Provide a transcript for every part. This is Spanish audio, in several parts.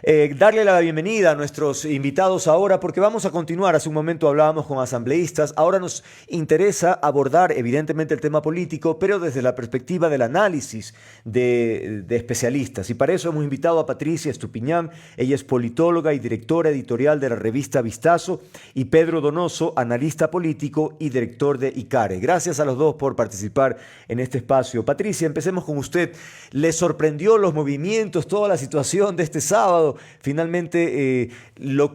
Darle la bienvenida a nuestros invitados ahora porque vamos a continuar. Hace un momento hablábamos con asambleístas, ahora nos interesa abordar evidentemente el tema político, pero desde la perspectiva del análisis de especialistas. Y para eso hemos invitado a Patricia Estupiñán, ella es politóloga y directora editorial de la revista Vistazo, y Pedro Donoso, analista político y director de ICARE. Gracias a los dos por participar en este espacio. Patricia, empecemos con usted. ¿Le sorprendió los movimientos, toda la situación de este sábado? Finalmente,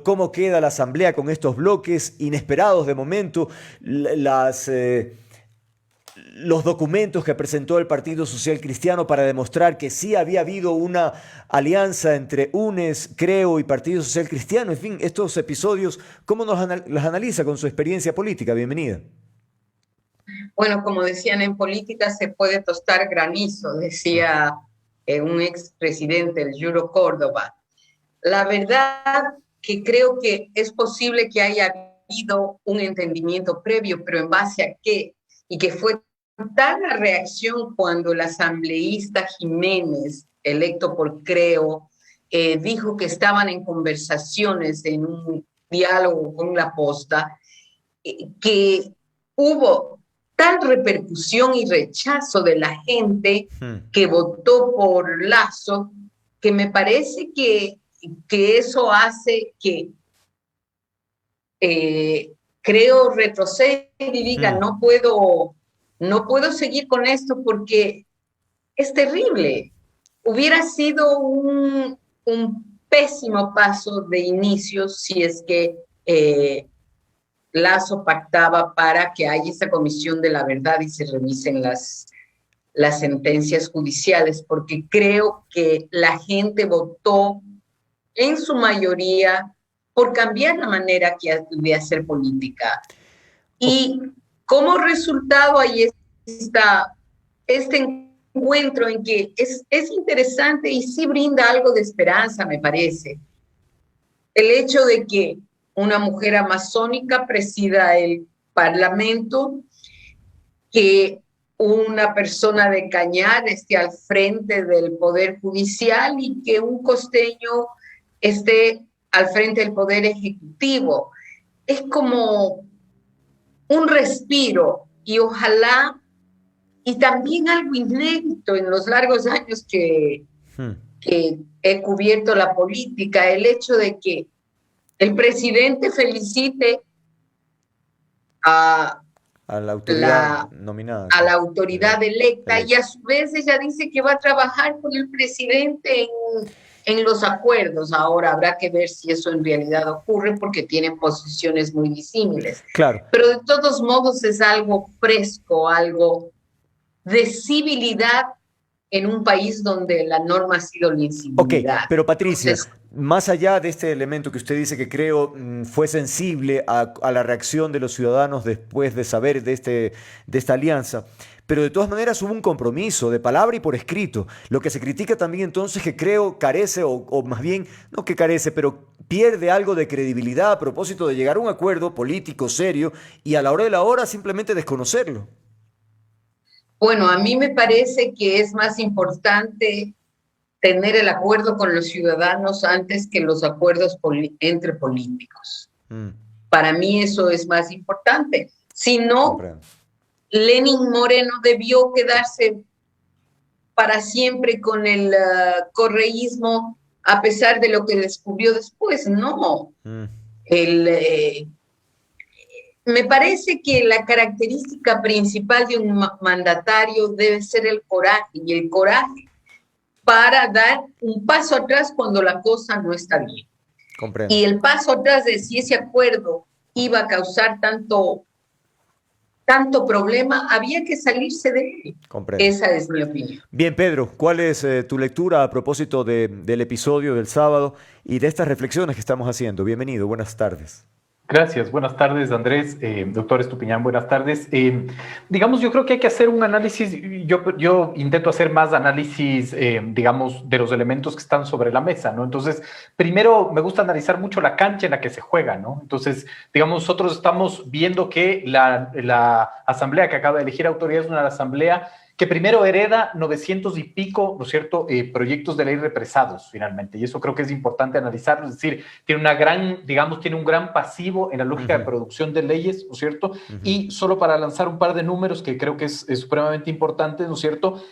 cómo queda la asamblea con estos bloques inesperados de momento, los documentos que presentó el Partido Social Cristiano para demostrar que sí había habido una alianza entre UNES, Creo y Partido Social Cristiano. En fin, estos episodios, ¿cómo los analiza con su experiencia política? Bienvenida. Bueno, como decían en política, se puede tostar granizo, decía un expresidente, el Juro Córdoba. La verdad que creo que es posible que haya habido un entendimiento previo, pero ¿en base a qué? Y que fue tal la reacción cuando el asambleísta Jiménez, electo por Creo, dijo que estaban en conversaciones, en un diálogo con la posta, que hubo tal repercusión y rechazo de la gente que votó por Lasso, que me parece que eso hace que Creo retroceda y diga, no puedo seguir con esto porque es terrible. Hubiera sido un pésimo paso de inicio si es que Lasso pactaba para que haya esa comisión de la verdad y se revisen las sentencias judiciales, porque creo que la gente votó en su mayoría por cambiar la manera de hacer política. Y como resultado ahí está este encuentro en que es interesante y sí brinda algo de esperanza, me parece. El hecho de que una mujer amazónica presida el Parlamento, que una persona de Cañar esté al frente del Poder Judicial y que un costeño esté al frente del Poder Ejecutivo. Es como un respiro y ojalá, y también algo inédito en los largos años que he cubierto la política, el hecho de que el presidente felicite a la autoridad nominada. a la autoridad electa y a su vez ella dice que va a trabajar con el presidente en los acuerdos. Ahora habrá que ver si eso en realidad ocurre porque tienen posiciones muy disímiles. Claro. Pero de todos modos es algo fresco, algo de civilidad en un país donde la norma ha sido la incivilidad. Ok, pero Patricia, más allá de este elemento que usted dice que creo fue sensible a la reacción de los ciudadanos después de saber de esta alianza, pero de todas maneras hubo un compromiso de palabra y por escrito. Lo que se critica también entonces que creo carece, o más bien, no que carece, pero pierde algo de credibilidad a propósito de llegar a un acuerdo político serio y a la hora de la hora simplemente desconocerlo. Bueno, a mí me parece que es más importante tener el acuerdo con los ciudadanos antes que los acuerdos entre políticos. Para mí eso es más importante. Si no, Lenín Moreno debió quedarse para siempre con el correísmo a pesar de lo que descubrió después. No. Me parece que la característica principal de un mandatario debe ser el coraje, y el coraje para dar un paso atrás cuando la cosa no está bien. Comprendo. Y el paso atrás de si ese acuerdo iba a causar tanto problema, había que salirse de él. Comprendo. Esa es mi opinión. Bien, Pedro, ¿cuál es tu lectura a propósito del episodio del sábado y de estas reflexiones que estamos haciendo? Bienvenido, buenas tardes. Gracias, buenas tardes Andrés, doctor Estupiñán, buenas tardes. Digamos, yo creo que hay que hacer un análisis, yo intento hacer más análisis, digamos, de los elementos que están sobre la mesa, ¿no? Entonces, primero me gusta analizar mucho la cancha en la que se juega, ¿no? Entonces, digamos, nosotros estamos viendo que la asamblea que acaba de elegir autoridad es una asamblea que primero hereda 900 y pico, ¿no es cierto?, proyectos de ley represados finalmente, y eso creo que es importante analizarlo, es decir, tiene una gran, digamos, tiene un gran pasivo en la lógica de producción de leyes, ¿no es cierto? Y solo para lanzar un par de números que creo que es supremamente importante, ¿no es cierto?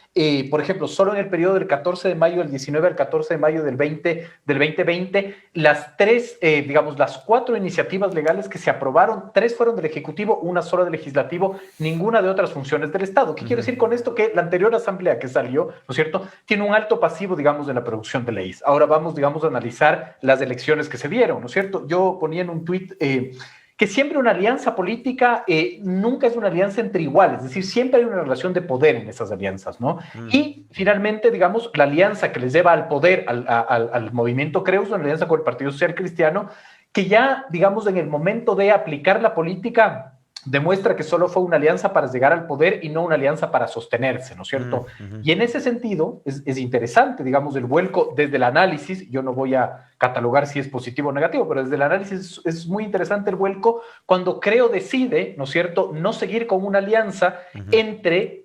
Por ejemplo, solo en el periodo del 14 de mayo del 19 al 14 de mayo del 2020, las tres, digamos, las 4 iniciativas legales que se aprobaron, 3 fueron del Ejecutivo, una sola del Legislativo, ninguna de otras funciones del Estado. ¿Qué quiero decir con esto? Que la anterior asamblea que salió, ¿no es cierto?, tiene un alto pasivo, digamos, de la producción de leyes. Ahora vamos, digamos, a analizar las elecciones que se dieron, ¿no es cierto? Yo ponía en un tuit que siempre una alianza política nunca es una alianza entre iguales, es decir, siempre hay una relación de poder en esas alianzas, ¿no? Y finalmente, digamos, la alianza que les lleva al poder, al movimiento Creo, es una alianza con el Partido Social Cristiano, que ya, digamos, en el momento de aplicar la política, demuestra que solo fue una alianza para llegar al poder y no una alianza para sostenerse, ¿no es cierto? Y en ese sentido es interesante, digamos, el vuelco desde el análisis. Yo no voy a catalogar si es positivo o negativo, pero desde el análisis es muy interesante el vuelco cuando Creo decide, ¿no es cierto?, no seguir con una alianza entre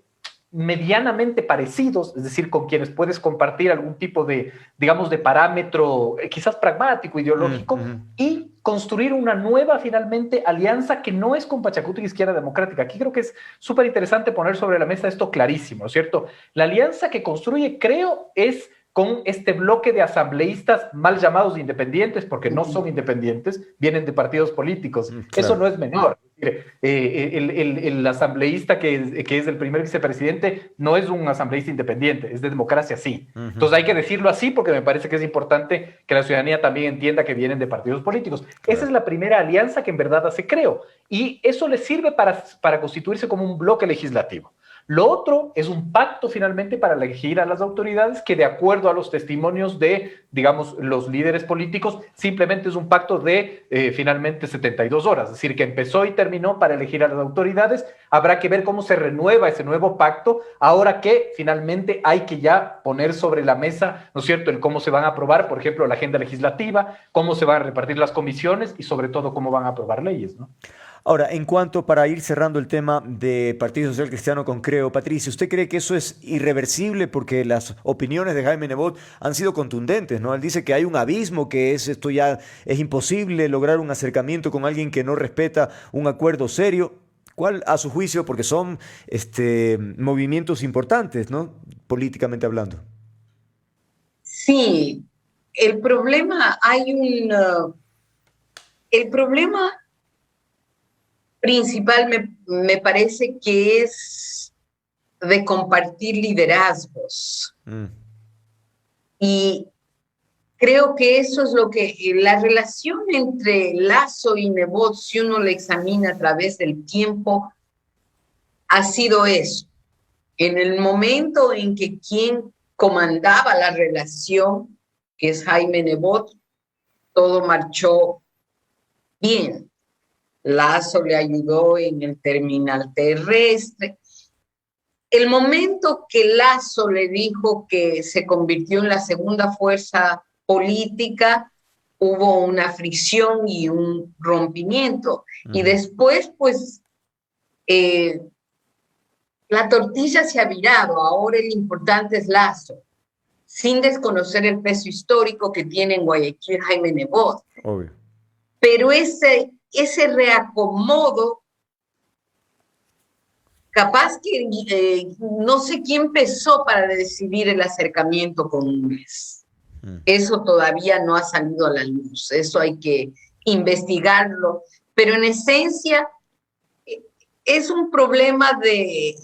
medianamente parecidos, es decir, con quienes puedes compartir algún tipo de, digamos, de parámetro quizás pragmático, ideológico, y construir una nueva, finalmente, alianza que no es con Pachacuti y Izquierda Democrática. Aquí creo que es súper interesante poner sobre la mesa esto clarísimo, ¿no es cierto? La alianza que construye Creo es con este bloque de asambleístas mal llamados independientes, porque no son independientes, vienen de partidos políticos. Claro. Eso no es menor. El asambleísta que es el primer vicepresidente no es un asambleísta independiente, es de democracia, sí. Entonces hay que decirlo así porque me parece que es importante que la ciudadanía también entienda que vienen de partidos políticos. Claro. Esa es la primera alianza que en verdad hace Creo, y eso le sirve para constituirse como un bloque legislativo. Lo otro es un pacto finalmente para elegir a las autoridades que, de acuerdo a los testimonios de, digamos, los líderes políticos, simplemente es un pacto de finalmente 72 horas, es decir, que empezó y terminó para elegir a las autoridades. Habrá que ver cómo se renueva ese nuevo pacto ahora que finalmente hay que ya poner sobre la mesa, ¿no es cierto?, el cómo se van a aprobar, por ejemplo, la agenda legislativa, cómo se van a repartir las comisiones y sobre todo cómo van a aprobar leyes, ¿no? Ahora, en cuanto, para ir cerrando el tema de Partido Social Cristiano con Creo, Patricia, ¿usted cree que eso es irreversible? Porque las opiniones de Jaime Nebot han sido contundentes, ¿no? Él dice que hay un abismo, que esto ya es imposible lograr un acercamiento con alguien que no respeta un acuerdo serio. ¿Cuál, a su juicio, porque son movimientos importantes, ¿no?, políticamente hablando? Sí, el problema, el problema principal me parece que es de compartir liderazgos. Y creo que eso es lo que la relación entre Lasso y Nebot, si uno la examina a través del tiempo, ha sido eso. En el momento en que quien comandaba la relación, que es Jaime Nebot, todo marchó bien. Lasso le ayudó en el terminal terrestre. El momento que Lasso le dijo que se convirtió en la segunda fuerza política, hubo una fricción y un rompimiento. Y después, pues, la tortilla se ha virado. Ahora el importante es Lasso, sin desconocer el peso histórico que tiene en Guayaquil Jaime Nebot. Obvio. Pero ese reacomodo, capaz que no sé quién empezó para decidir el acercamiento con UNES. Eso todavía no ha salido a la luz, eso hay que investigarlo, pero en esencia es un problema de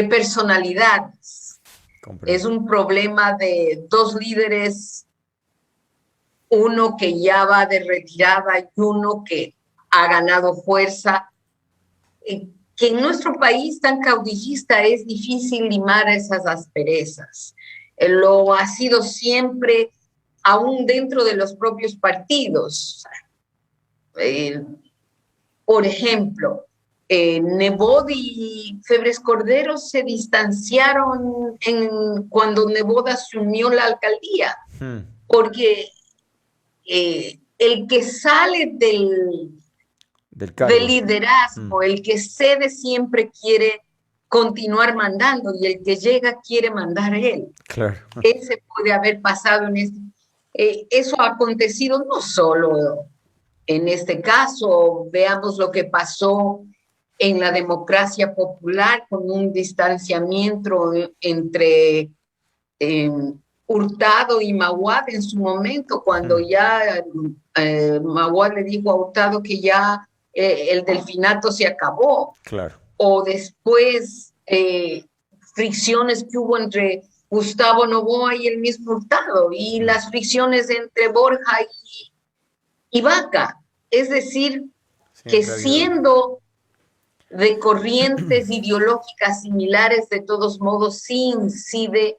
personalidades. Comprendo. Es un problema de dos líderes, uno que ya va de retirada y uno que ha ganado fuerza, que en nuestro país tan caudillista es difícil limar esas asperezas. Lo ha sido siempre, aún dentro de los propios partidos. Por ejemplo, Nebot y Febres Cordero se distanciaron cuando Nebot asumió la alcaldía, porque el que sale del liderazgo, el que cede siempre quiere continuar mandando y el que llega quiere mandar él. Claro. Ese puede haber pasado en este... eso ha acontecido no solo en este caso, veamos lo que pasó en la democracia popular con un distanciamiento entre Hurtado y Mahuad en su momento, cuando ya Mahuad le dijo a Hurtado que ya el delfinato se acabó. Claro. O después fricciones que hubo entre Gustavo Noboa y el mismo Hurtado, y las fricciones entre Borja y Vaca. Es decir, que siendo de corrientes ideológicas similares, de todos modos, sí incide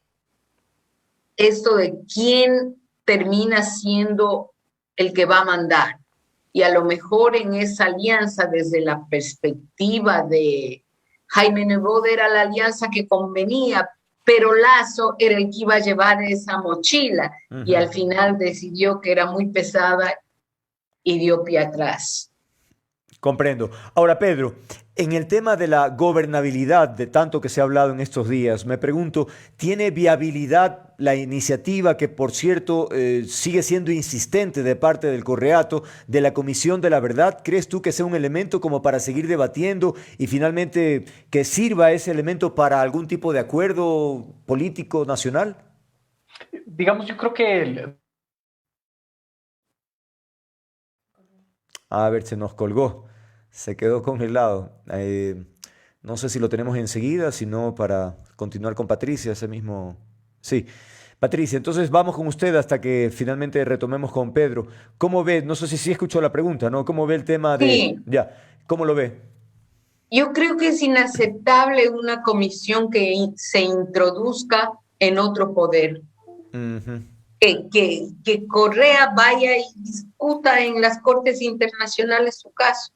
esto de quién termina siendo el que va a mandar. Y a lo mejor en esa alianza, desde la perspectiva de Jaime Nebot, era la alianza que convenía, pero Lasso era el que iba a llevar esa mochila, y al final decidió que era muy pesada y dio pie atrás. Comprendo. Ahora, Pedro, en el tema de la gobernabilidad, de tanto que se ha hablado en estos días, me pregunto, ¿tiene viabilidad la iniciativa que, por cierto, sigue siendo insistente de parte del Correato, de la Comisión de la Verdad? ¿Crees tú que sea un elemento como para seguir debatiendo y finalmente que sirva ese elemento para algún tipo de acuerdo político nacional? Digamos, yo creo que... A ver, se nos colgó. Se quedó congelado. No sé si lo tenemos enseguida, sino para continuar con Patricia, ese mismo... Sí. Patricia, entonces vamos con usted hasta que finalmente retomemos con Pedro. ¿Cómo ve? No sé si escuchó la pregunta, ¿no? ¿Cómo ve el tema de...? Sí. Ya, ¿cómo lo ve? Yo creo que es inaceptable una comisión que se introduzca en otro poder. Que Correa vaya y discuta en las cortes internacionales su caso.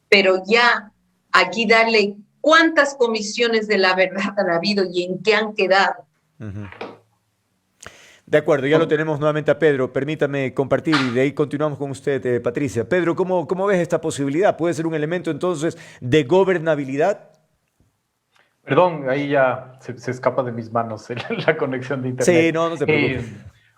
Pero ya aquí darle cuántas comisiones de la verdad han habido y en qué han quedado. De acuerdo, ya lo tenemos nuevamente a Pedro. Permítame compartir y de ahí continuamos con usted, Patricia. Pedro, ¿cómo ves esta posibilidad? ¿Puede ser un elemento entonces de gobernabilidad? Perdón, ahí ya se escapa de mis manos la conexión de internet. Sí, no se preocupe.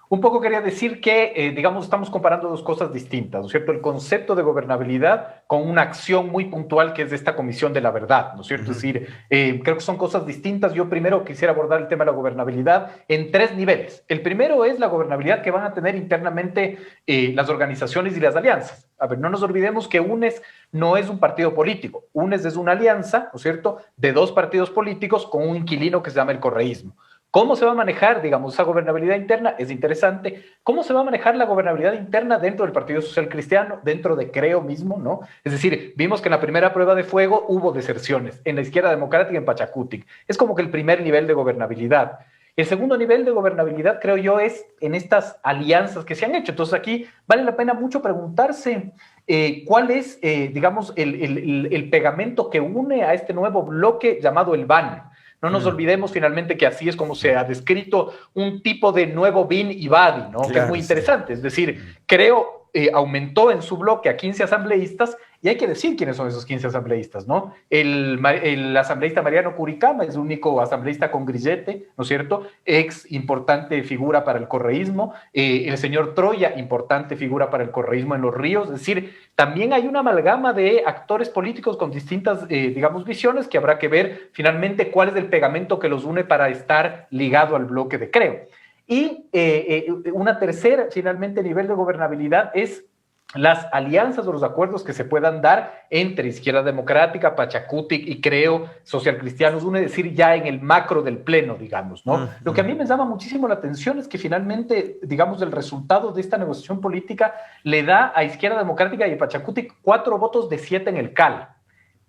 Un poco quería decir que, digamos, estamos comparando dos cosas distintas, ¿no es cierto? El concepto de gobernabilidad con una acción muy puntual que es de esta Comisión de la Verdad, ¿no es cierto? Es decir, creo que son cosas distintas. Yo primero quisiera abordar el tema de la gobernabilidad en 3 niveles. El primero es la gobernabilidad que van a tener internamente las organizaciones y las alianzas. A ver, no nos olvidemos que UNES no es un partido político. UNES es una alianza, ¿no es cierto?, de 2 partidos políticos con un inquilino que se llama el correísmo. ¿Cómo se va a manejar, digamos, esa gobernabilidad interna? Es interesante. ¿Cómo se va a manejar la gobernabilidad interna dentro del Partido Social Cristiano, dentro de Creo mismo, ¿no? Es decir, vimos que en la primera prueba de fuego hubo deserciones, en la Izquierda Democrática y en Pachacutic. Es como que el primer nivel de gobernabilidad. El segundo nivel de gobernabilidad, creo yo, es en estas alianzas que se han hecho. Entonces aquí vale la pena mucho preguntarse cuál es, digamos, el pegamento que une a este nuevo bloque llamado el BAN. No nos olvidemos finalmente que así es como se ha descrito un tipo de nuevo BIN y BADI, ¿no? Claro, que es muy interesante. Es decir, Creo aumentó en su bloque a 15 asambleístas y hay que decir quiénes son esos 15 asambleístas, ¿no? El asambleísta Mariano Curicama es el único asambleísta con grillete, ¿no es cierto? Ex importante figura para el correísmo. El señor Troya, importante figura para el correísmo en Los Ríos. Es decir, también hay una amalgama de actores políticos con distintas, digamos, visiones que habrá que ver finalmente cuál es el pegamento que los une para estar ligado al bloque de Creo. Y una tercera, finalmente, nivel de gobernabilidad es las alianzas o los acuerdos que se puedan dar entre Izquierda Democrática, Pachacutic y Creo, Social Cristianos, uno es decir, ya en el macro del pleno, digamos, ¿no? Lo que a mí me llama muchísimo la atención es que finalmente, digamos, el resultado de esta negociación política le da a Izquierda Democrática y a Pachacutic 4 votos de 7 en el CAL.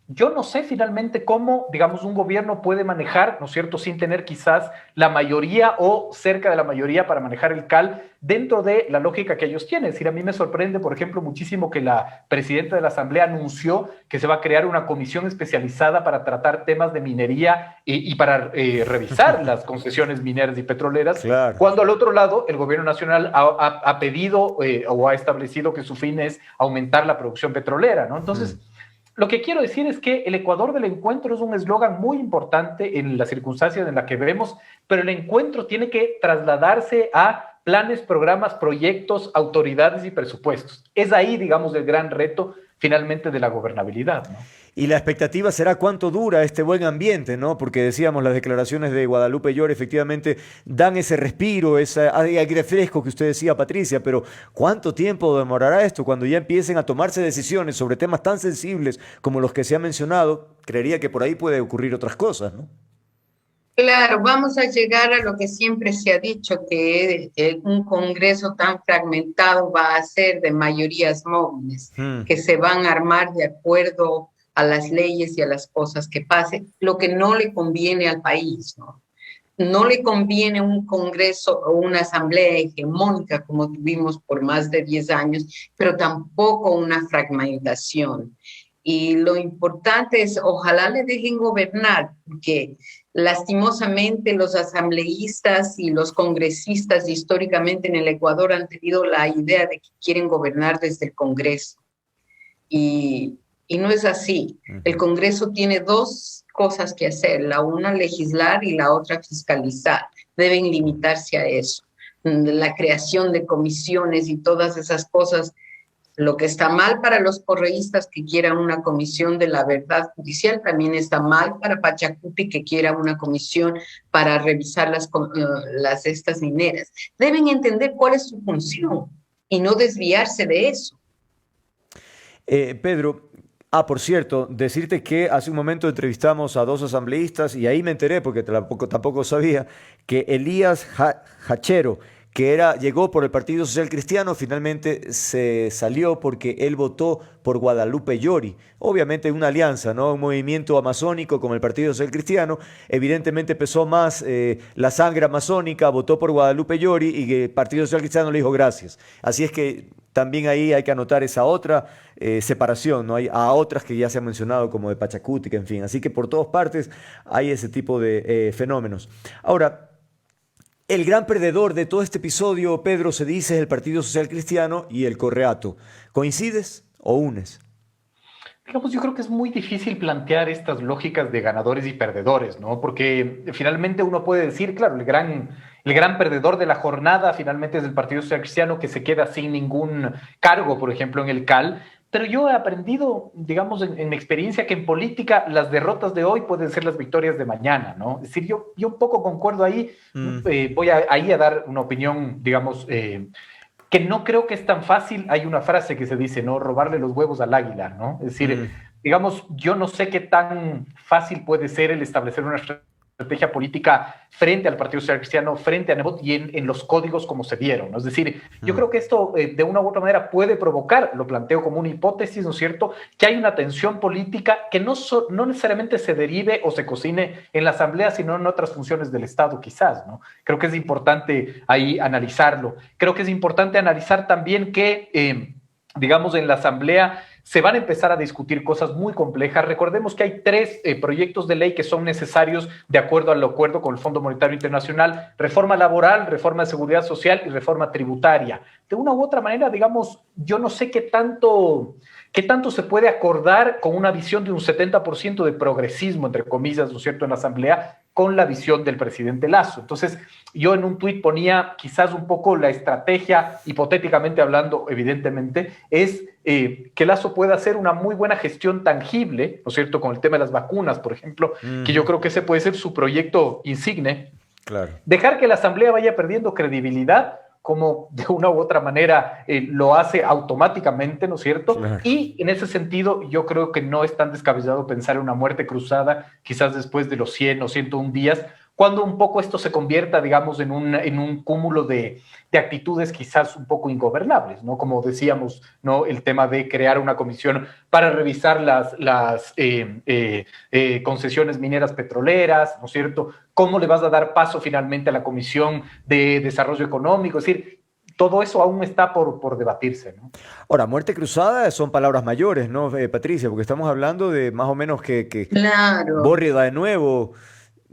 Yo no sé finalmente cómo, digamos, un gobierno puede manejar, ¿no es cierto?, sin tener quizás la mayoría o cerca de la mayoría para manejar el CAL dentro de la lógica que ellos tienen. Es decir, a mí me sorprende, por ejemplo, muchísimo que la presidenta de la Asamblea anunció que se va a crear una comisión especializada para tratar temas de minería y para revisar las concesiones mineras y petroleras, claro, cuando al otro lado el gobierno nacional ha pedido o ha establecido que su fin es aumentar la producción petrolera, ¿no? Entonces... Lo que quiero decir es que el Ecuador del encuentro es un eslogan muy importante en las circunstancias en las que vemos, pero el encuentro tiene que trasladarse a planes, programas, proyectos, autoridades y presupuestos. Es ahí, digamos, el gran reto finalmente de la gobernabilidad, ¿no? Y la expectativa será cuánto dura este buen ambiente, ¿no? Porque decíamos, las declaraciones de Guadalupe Llori efectivamente dan ese respiro, ese aire fresco que usted decía, Patricia, pero ¿cuánto tiempo demorará esto cuando ya empiecen a tomarse decisiones sobre temas tan sensibles como los que se han mencionado? Creería que por ahí puede ocurrir otras cosas, ¿no? Claro, vamos a llegar a lo que siempre se ha dicho, que un Congreso tan fragmentado va a ser de mayorías móviles, Hmm. que se van a armar de acuerdo a las leyes y a las cosas que pasen, lo que no le conviene al país, ¿no? No le conviene un Congreso o una asamblea hegemónica como tuvimos por más de 10 años, pero tampoco una fragmentación. Y lo importante es, ojalá le dejen gobernar, porque lastimosamente los asambleístas y los congresistas históricamente en el Ecuador han tenido la idea de que quieren gobernar desde el Congreso. Y no es así. El Ujú. Congreso tiene dos cosas que hacer, la una legislar y la otra fiscalizar. Deben limitarse a eso. La creación de comisiones y todas esas cosas, lo que está mal para los correístas que quieran una comisión de la verdad judicial, también está mal para Pachacuti que quiera una comisión para revisar las estas mineras. Deben entender cuál es su función y no desviarse de eso. Pedro, por cierto, decirte que hace un momento entrevistamos a dos asambleístas y ahí me enteré, porque tampoco sabía, que Elías Hachero, que llegó por el Partido Social Cristiano, finalmente se salió porque él votó por Guadalupe Llori. Obviamente una alianza, ¿no? Un movimiento amazónico como el Partido Social Cristiano. Evidentemente pesó más la sangre amazónica, votó por Guadalupe Llori y el Partido Social Cristiano le dijo gracias. Así es que también ahí hay que anotar esa otra separación, ¿no? Hay a otras que ya se han mencionado como de Pachacuti, en fin. Así que por todas partes hay ese tipo de fenómenos. Ahora, el gran perdedor de todo este episodio, Pedro, se dice es el Partido Social Cristiano y el Correato. ¿Coincides o unes? Digamos, yo creo que es muy difícil plantear estas lógicas de ganadores y perdedores, ¿no? Porque finalmente uno puede decir, claro, el gran perdedor de la jornada finalmente es el Partido Social Cristiano que se queda sin ningún cargo, por ejemplo, en el CAL. Pero yo he aprendido, digamos, en mi experiencia, que en política las derrotas de hoy pueden ser las victorias de mañana, ¿no? Es decir, yo un poco concuerdo ahí, Mm, voy ahí a dar una opinión, digamos, que no creo que es tan fácil. Hay una frase que se dice, ¿no? Robarle los huevos al águila, ¿no? Es decir, mm. digamos, yo no sé qué tan fácil puede ser el establecer una estrategia política frente al Partido Social Cristiano, frente a Nebot y en los códigos como se dieron, ¿no? Es decir, yo Mm. creo que esto de una u otra manera puede provocar, lo planteo como una hipótesis, ¿no es cierto?, que hay una tensión política que no necesariamente se derive o se cocine en la Asamblea, sino en otras funciones del Estado quizás, ¿no? Creo que es importante ahí analizarlo. Creo que es importante analizar también que, digamos, en la Asamblea se van a empezar a discutir cosas muy complejas. Recordemos que hay tres proyectos de ley que son necesarios de acuerdo al acuerdo con el Fondo Monetario Internacional: reforma laboral, reforma de seguridad social y reforma tributaria. De una u otra manera, digamos, yo no sé qué tanto se puede acordar con una visión de un 70% de progresismo, entre comillas, ¿no es cierto?, en la Asamblea, con la visión del presidente Lasso. Entonces, yo en un tuit ponía quizás un poco la estrategia, hipotéticamente hablando, evidentemente, es que Lasso pueda hacer una muy buena gestión tangible, ¿no es cierto?, con el tema de las vacunas, por ejemplo, que yo Ujú. creo que ese puede ser su proyecto insigne. Claro. Dejar que la Asamblea vaya perdiendo credibilidad, como de una u otra manera lo hace automáticamente, ¿no es cierto? Claro. Y en ese sentido, yo creo que no es tan descabellado pensar en una muerte cruzada, quizás después de los 100 o 101 días, cuando un poco esto se convierta, digamos, en un cúmulo de actitudes quizás un poco ingobernables, ¿no? Como decíamos, ¿no? El tema de crear una comisión para revisar las concesiones mineras petroleras, ¿no es cierto? ¿Cómo le vas a dar paso finalmente a la Comisión de Desarrollo Económico? Es decir, todo eso aún está por debatirse, ¿no? Ahora, muerte cruzada son palabras mayores, ¿no, Patricia? Porque estamos hablando de más o menos que Claro. Bórreda de nuevo.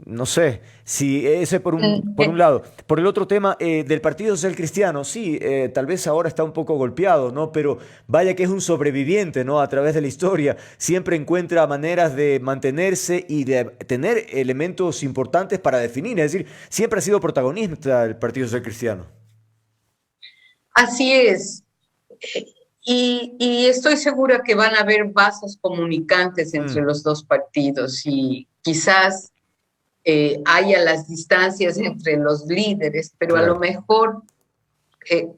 No sé, si ese por un lado. Por el otro tema del Partido Social Cristiano, sí, tal vez ahora está un poco golpeado, ¿no? Pero vaya que es un sobreviviente, ¿no? A través de la historia, siempre encuentra maneras de mantenerse y de tener elementos importantes para definir. Es decir, siempre ha sido protagonista el Partido Social Cristiano. Así es. Y estoy segura que van a haber vasos comunicantes entre Mm, los dos partidos y quizás haya las distancias entre los líderes, pero a lo claro. mejor eh,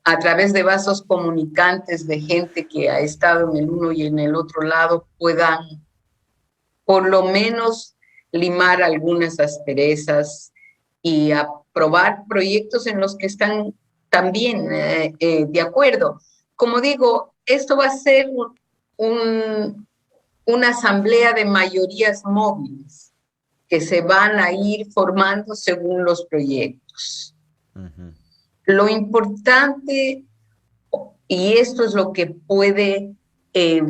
a través de vasos comunicantes de gente que ha estado en el uno y en el otro lado puedan por lo menos limar algunas asperezas y aprobar proyectos en los que están también de acuerdo. Como digo, esto va a ser una asamblea de mayorías móviles que se van a ir formando según los proyectos. Ujú. Lo importante, y esto es lo que puede eh,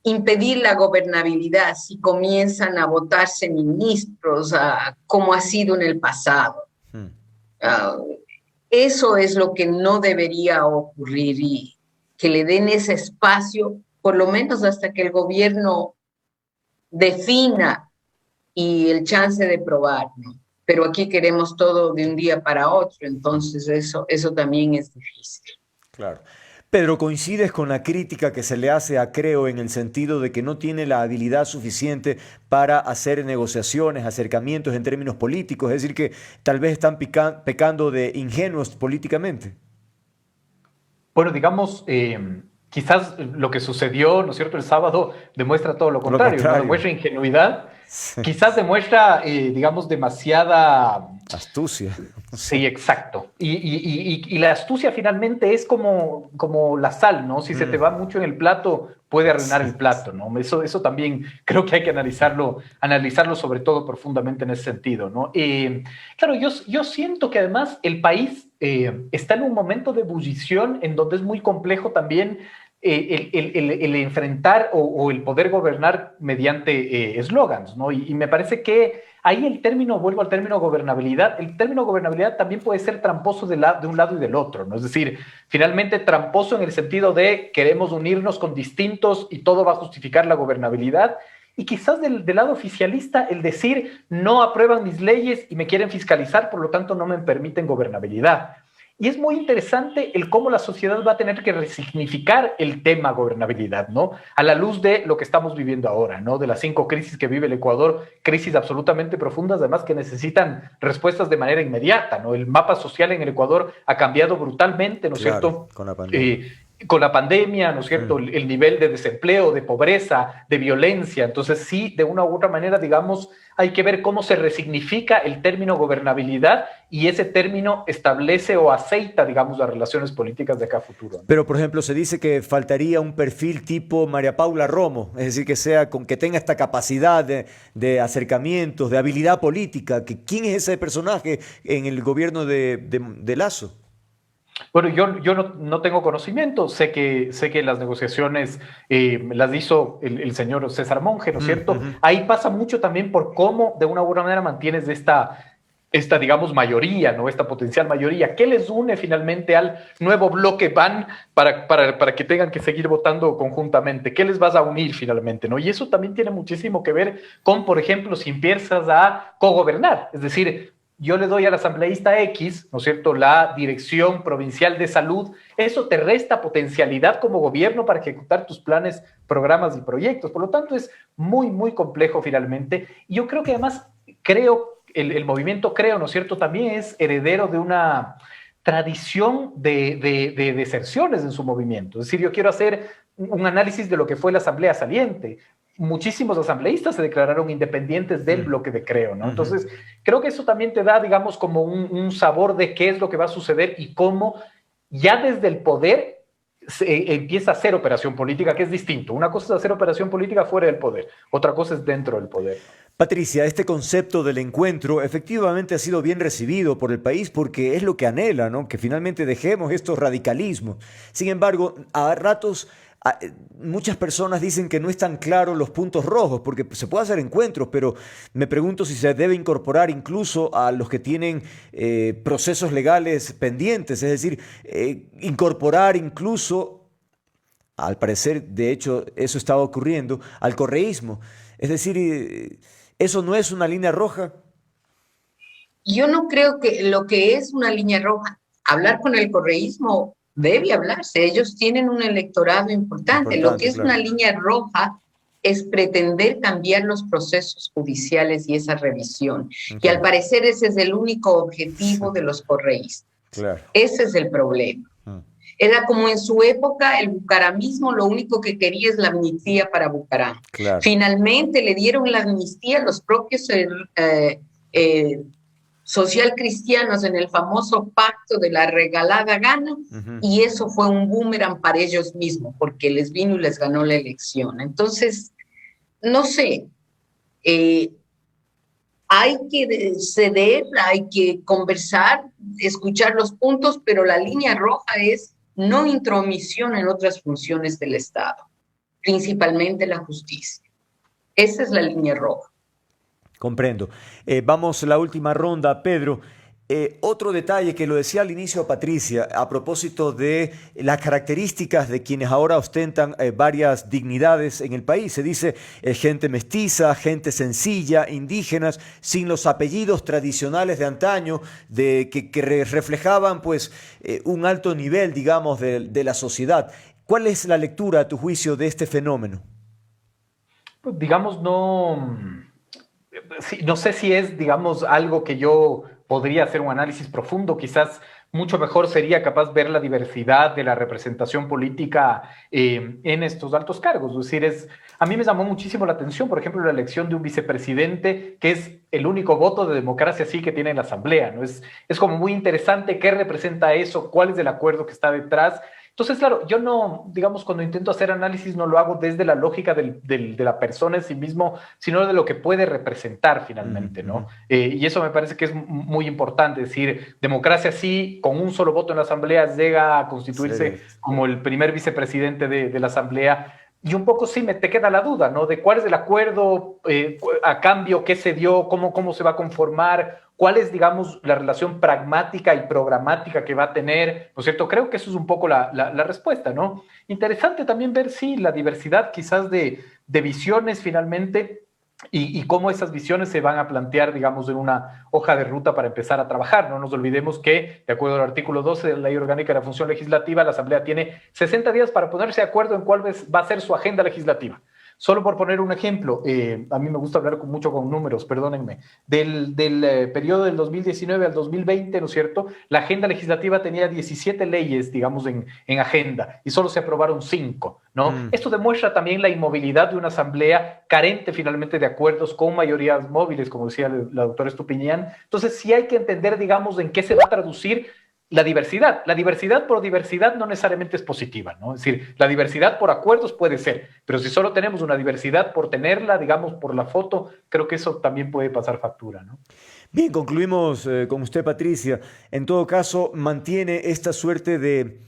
impedir la gobernabilidad si comienzan a votarse ministros, como ha sido en el pasado. Mm. Uh, Eso es lo que no debería ocurrir y que le den ese espacio, por lo menos hasta que el gobierno defina y el chance de probar, ¿no? Pero aquí queremos todo de un día para otro, entonces eso también es difícil. Claro. Pedro, ¿coincides con la crítica que se le hace a Creo en el sentido de que no tiene la habilidad suficiente para hacer negociaciones, acercamientos en términos políticos? Es decir, que tal vez están pecando de ingenuos políticamente. Bueno, digamos, quizás lo que sucedió, ¿no es cierto?, el sábado demuestra todo lo Por lo contrario, ¿no? contrario. Demuestra ingenuidad, Sí. quizás demuestra, digamos, demasiada. Astucia. No Sí, sé. exacto. Y la astucia finalmente es como la sal, ¿no? Si se te Mm, va mucho en el plato, puede arruinar sí. el plato, ¿no? Eso también creo que hay que analizarlo sobre todo profundamente en ese sentido, ¿no? Claro, yo siento que además el país está en un momento de ebullición en donde es muy complejo también el enfrentar o el poder gobernar mediante eslogans, ¿no? Y me parece que ahí vuelvo al término gobernabilidad, el término gobernabilidad también puede ser tramposo de un lado y del otro, ¿no? Es decir, finalmente tramposo en el sentido de queremos unirnos con distintos y todo va a justificar la gobernabilidad, y quizás del lado oficialista el decir no aprueban mis leyes y me quieren fiscalizar, por lo tanto no me permiten gobernabilidad. Y es muy interesante el cómo la sociedad va a tener que resignificar el tema gobernabilidad, ¿no? A la luz de lo que estamos viviendo ahora, ¿no? De las 5 crisis que vive el Ecuador, crisis absolutamente profundas, además que necesitan respuestas de manera inmediata, ¿no? El mapa social en el Ecuador ha cambiado brutalmente, ¿no es Claro, cierto? con la pandemia. Eh, con la pandemia, ¿no es cierto? Mm. El nivel de desempleo, de pobreza, de violencia. Entonces, sí, de una u otra manera, digamos, hay que ver cómo se resignifica el término gobernabilidad y ese término establece o aceita, digamos, las relaciones políticas de acá a futuro, ¿no? Pero, por ejemplo, se dice que faltaría un perfil tipo María Paula Romo, es decir, que sea que tenga esta capacidad de acercamientos, de habilidad política. ¿Quién es ese personaje en el gobierno de Lazo? Bueno, yo no tengo conocimiento, sé que las negociaciones las hizo el señor César Monge, ¿no es Mm, cierto? ujú. Ahí pasa mucho también por cómo de una u otra manera mantienes digamos, mayoría, ¿no? Esta potencial mayoría. ¿Qué les une finalmente al nuevo bloque PAN para que tengan que seguir votando conjuntamente? ¿Qué les vas a unir finalmente, ¿no? Y eso también tiene muchísimo que ver con, por ejemplo, si empiezas a cogobernar, es decir, yo le doy al asambleísta X, ¿no es cierto?, la Dirección Provincial de Salud, eso te resta potencialidad como gobierno para ejecutar tus planes, programas y proyectos. Por lo tanto, es muy, muy complejo finalmente. Y yo creo que además, el movimiento Creo, ¿no es cierto?, también es heredero de una tradición de deserciones en su movimiento. Es decir, yo quiero hacer un análisis de lo que fue la asamblea saliente. Muchísimos asambleístas se declararon independientes del Mm, bloque de Creo, ¿no? ujú. Entonces, creo que eso también te da, digamos, como un sabor de qué es lo que va a suceder y cómo ya desde el poder se empieza a hacer operación política, que es distinto. Una cosa es hacer operación política fuera del poder, otra cosa es dentro del poder. Patricia, este concepto del encuentro efectivamente ha sido bien recibido por el país porque es lo que anhela, ¿no? Que finalmente dejemos estos radicalismos. Sin embargo, a ratos Muchas personas dicen que no están claros los puntos rojos, porque se puede hacer encuentros, pero me pregunto si se debe incorporar incluso a los que tienen procesos legales pendientes, es decir, incorporar incluso, al parecer, de hecho, eso estaba ocurriendo, al correísmo. Es decir, ¿eso no es una línea roja? Yo no creo que lo que es una línea roja, hablar con el correísmo debe hablarse, ellos tienen un electorado importante. Lo que es claro. una línea roja es pretender cambiar los procesos judiciales y esa revisión. Okay. Y al parecer ese es el único objetivo de los correístas. Claro. Ese es el problema. Era como en su época el bucaramismo, lo único que quería es la amnistía para Bucaram. Claro. Finalmente le dieron la amnistía a los propios social cristianos en el famoso pacto de la regalada gana, y eso fue un boomerang para ellos mismos, porque les vino y les ganó la elección. Entonces, no sé, hay que ceder, hay que conversar, escuchar los puntos, pero la línea roja es no intromisión en otras funciones del Estado, principalmente la justicia. Esa es la línea roja. Comprendo. Vamos a la última ronda, Pedro. Otro detalle que lo decía al inicio Patricia, a propósito de las características de quienes ahora ostentan varias dignidades en el país. Se dice gente mestiza, gente sencilla, indígenas, sin los apellidos tradicionales de antaño, que reflejaban pues, un alto nivel, digamos, de la sociedad. ¿Cuál es la lectura, a tu juicio, de este fenómeno? Pues, digamos, no sé si es, digamos, algo que yo podría hacer un análisis profundo. Quizás mucho mejor sería capaz ver la diversidad de la representación política en estos altos cargos. Es decir, a mí me llamó muchísimo la atención, por ejemplo, la elección de un vicepresidente que es el único voto de democracia sí que tiene en la Asamblea, ¿no? Es como muy interesante qué representa eso, cuál es el acuerdo que está detrás. Entonces, claro, yo no, digamos, cuando intento hacer análisis no lo hago desde la lógica de la persona en sí mismo, sino de lo que puede representar finalmente, ¿no? Y eso me parece que es muy importante, es decir, democracia sí, con un solo voto en la Asamblea llega a constituirse como el primer vicepresidente de la Asamblea. Y un poco sí te queda la duda, ¿no? De cuál es el acuerdo, a cambio, qué se dio, cómo se va a conformar, cuál es, digamos, la relación pragmática y programática que va a tener, ¿no es cierto? Creo que eso es un poco la respuesta, ¿no? Interesante también ver, sí, la diversidad quizás de visiones finalmente y cómo esas visiones se van a plantear, digamos, en una hoja de ruta para empezar a trabajar. No nos olvidemos que, de acuerdo al artículo 12 de la Ley Orgánica de la Función Legislativa, la Asamblea tiene 60 días para ponerse de acuerdo en cuál va a ser su agenda legislativa. Solo por poner un ejemplo, a mí me gusta hablar mucho con números, perdónenme, del periodo del 2019 al 2020, ¿no es cierto? La agenda legislativa tenía 17 leyes, digamos, en agenda, y solo se aprobaron 5, ¿no? Esto demuestra también la inmovilidad de una asamblea carente finalmente de acuerdos con mayorías móviles, como decía la doctora Estupiñán. Entonces sí hay que entender, digamos, en qué se va a traducir la diversidad. La diversidad por diversidad no necesariamente es positiva, ¿no? Es decir, la diversidad por acuerdos puede ser, pero si solo tenemos una diversidad por tenerla, digamos, por la foto, creo que eso también puede pasar factura, ¿no? Bien, concluimos con usted, Patricia. En todo caso, mantiene esta suerte de,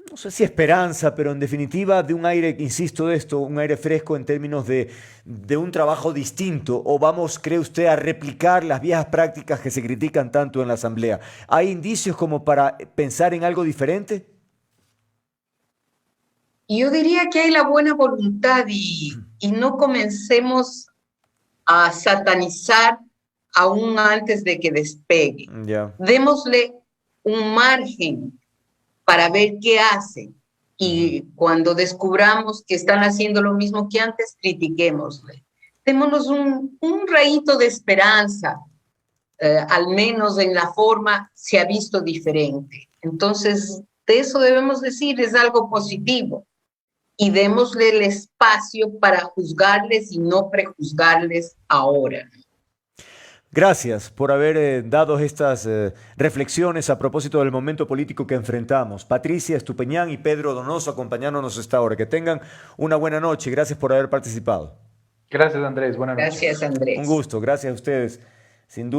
no sé si esperanza, pero en definitiva de un aire, insisto de esto, un aire fresco en términos de un trabajo distinto, o vamos, cree usted, a replicar las viejas prácticas que se critican tanto en la Asamblea. ¿Hay indicios como para pensar en algo diferente? Yo diría que hay la buena voluntad y no comencemos a satanizar aún antes de que despegue. Démosle un margen para ver qué hacen. Y cuando descubramos que están haciendo lo mismo que antes, critiquémosle. Démonos un rayito de esperanza, al menos en la forma se ha visto diferente. Entonces, de eso debemos decir, es algo positivo. Y démosle el espacio para juzgarles y no prejuzgarles ahora. Gracias por haber dado estas reflexiones a propósito del momento político que enfrentamos. Patricia Estupiñán y Pedro Donoso acompañándonos esta hora. Que tengan una buena noche. Gracias por haber participado. Gracias, Andrés. Buenas noches. Gracias, Andrés. Un gusto. Gracias a ustedes. Sin duda.